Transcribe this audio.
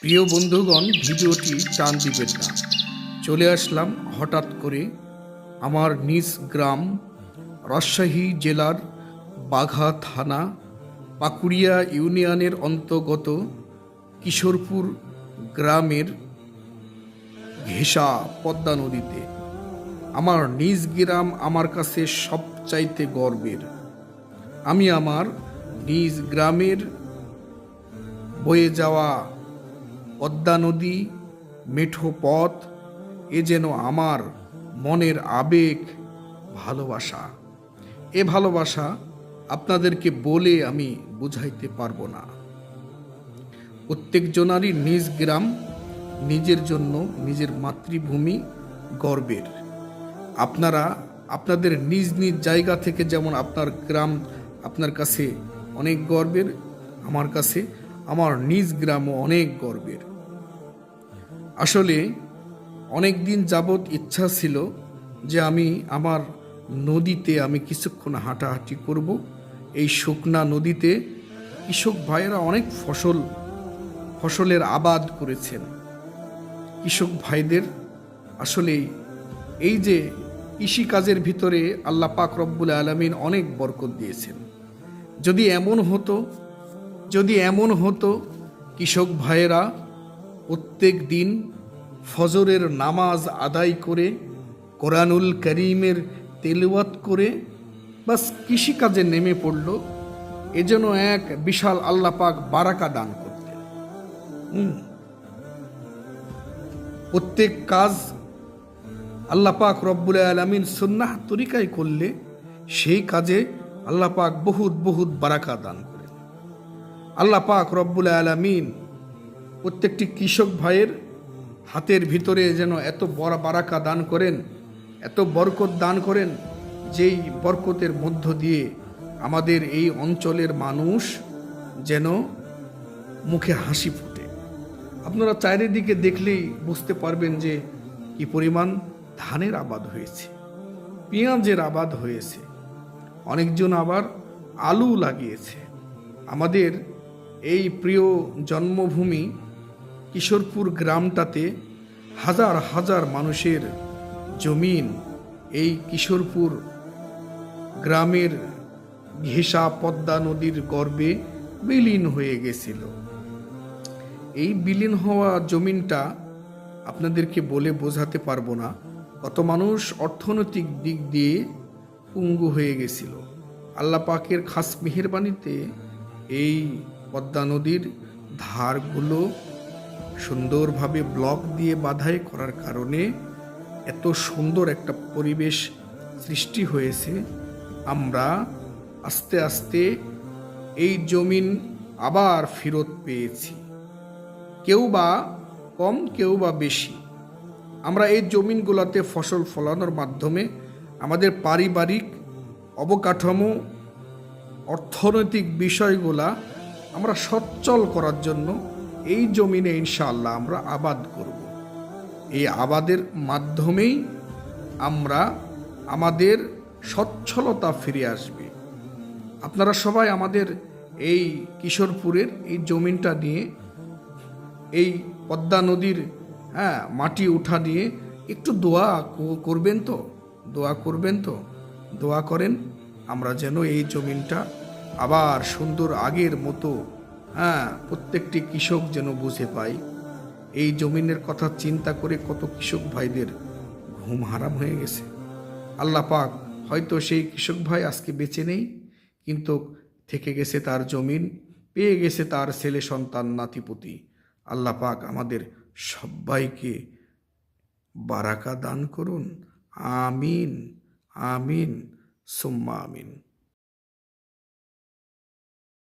প্রিয় বন্ধুগণ, ভিডিওটি টান দিবেন না। চলে আসলাম হঠাৎ করে আমার নিজ গ্রাম রাজশাহী জেলার বাঘা থানা পাকুড়িয়া ইউনিয়নের অন্তর্গত কিশোরপুর গ্রামের ঘেঁষা পদ্মা নদীতে। আমার নিজ গ্রাম আমার কাছে সবচাইতে গর্বের। আমি আমার নিজ গ্রামের বয়ে যাওয়া পদ্মা নদী, মেঠো পথ, এ যেন আমার মনের আবেগ, ভালোবাসা। এ ভালোবাসা আপনাদেরকে বলে আমি বুঝাইতে পারবো না। প্রত্যেকজনারই নিজ গ্রাম, নিজের জন্য, নিজের মাতৃভূমি গর্বের। আপনারা আপনাদের নিজ নিজ জায়গা থেকে যেমন আপনার গ্রাম আপনার কাছে অনেক গর্বের, আমার কাছে আমার নিজ গ্রামও অনেক গর্বের। আসলে অনেক দিন যাবৎ ইচ্ছা ছিল যে আমি আমার নদীতে আমি কিছুক্ষণ হাঁটাহাঁটি করব। এই শুকনা নদীতে কৃষক ভাইয়েরা অনেক ফসলের আবাদ করেছেন। কৃষক ভাইদের আসলে এই যে কৃষিকাজের ভিতরে আল্লাহ পাক রব্বুল আলামিন অনেক বরকত দিয়েছেন। যদি এমন হতো কৃষক ভাইয়েরা প্রত্যেক দিন ফজরের নামাজ আদায় করে কোরআনুল করিমের তেলাওয়াত করে বাস কৃষিকাজে নেমে পড়ল, এজন্য এক বিশাল আল্লাহ পাক বারাকা দান করতেন। প্রত্যেক কাজ আল্লাহ পাক রব্বুল আলামিন সুন্নাহ তরিকায় করলে সেই কাজে আল্লাহ পাক বহুত বহুত বারাকা দান করেন। আল্লাহ পাক রব্বুল আলামিন প্রত্যেকটি কৃষক ভাইয়ের হাতের ভিতরে যেন এত বড় বারাকা দান করেন, এত বরকত দান করেন, যেই বরকতের মধ্য দিয়ে আমাদের এই অঞ্চলের মানুষ যেন মুখে হাসি ফুটে। আপনারা চারিদিকে দেখলেই বুঝতে পারবেন যে কি পরিমাণ ধানের আবাদ হয়েছে, পেঁয়াজের আবাদ হয়েছে, অনেকজন আবার আলু লাগিয়েছে। আমাদের এই প্রিয় জন্মভূমি কিশোরপুর গ্রামটাতে হাজার হাজার মানুষের জমিন এই কিশোরপুর গ্রামের ঘেঁষা পদ্মা নদীর গর্ভে বিলীন হয়ে গেছিল। এই বিলীন হওয়া জমিনটা আপনাদেরকে বলে বোঝাতে পারবো না। কত মানুষ অর্থনৈতিক দিক দিয়ে পঙ্গু হয়ে গেছিল। আল্লাহ পাকের খাস মেহেরবানিতে এই পদ্মা নদীর ধারগুলো সুন্দরভাবে ব্লক দিয়ে বাধাই করার কারণে এত সুন্দর একটা পরিবেশ সৃষ্টি হয়েছে। আমরা আস্তে আস্তে এই জমিন আবার ফেরত পেয়েছি, কেউ বা কম, কেউ বা বেশি। আমরা এই জমিনগুলোতে ফসল ফলানোর মাধ্যমে আমাদের পারিবারিক অবকাঠামো, অর্থনৈতিক বিষয়গুলা আমরা সচ্ছল করার জন্য এই জমিনে ইনশাআল্লাহ আমরা আবাদ করব। এই আবাদের মাধ্যমেই আমরা আমাদের সচ্ছলতা ফিরে আসবে। আপনারা সবাই আমাদের এই কিশোরপুরের এই জমিনটা নিয়ে, এই পদ্মা নদীর মাটি উঠা নিয়ে একটু দোয়া করবেন তো, দোয়া করেন আমরা যেন এই জমিনটা আবার সুন্দর আগের মতো প্রত্যেকটি কৃষক যেন বুঝে পাই। এই জমিনের কথা চিন্তা করে কত কৃষক ভাইদের ঘুম হারাম হয়ে গেছে। আল্লাহ পাক হয়তো সেই কৃষক ভাই আজকে বেঁচে নেই, কিন্তু থেকে গেছে তার জমিন, পেয়ে গেছে তার ছেলে সন্তান নাতিপুতি। আল্লাহ পাক আমাদের সবাইকে বারাকা দান করুন। আমিন, আমিন, সুম্মা আমিন।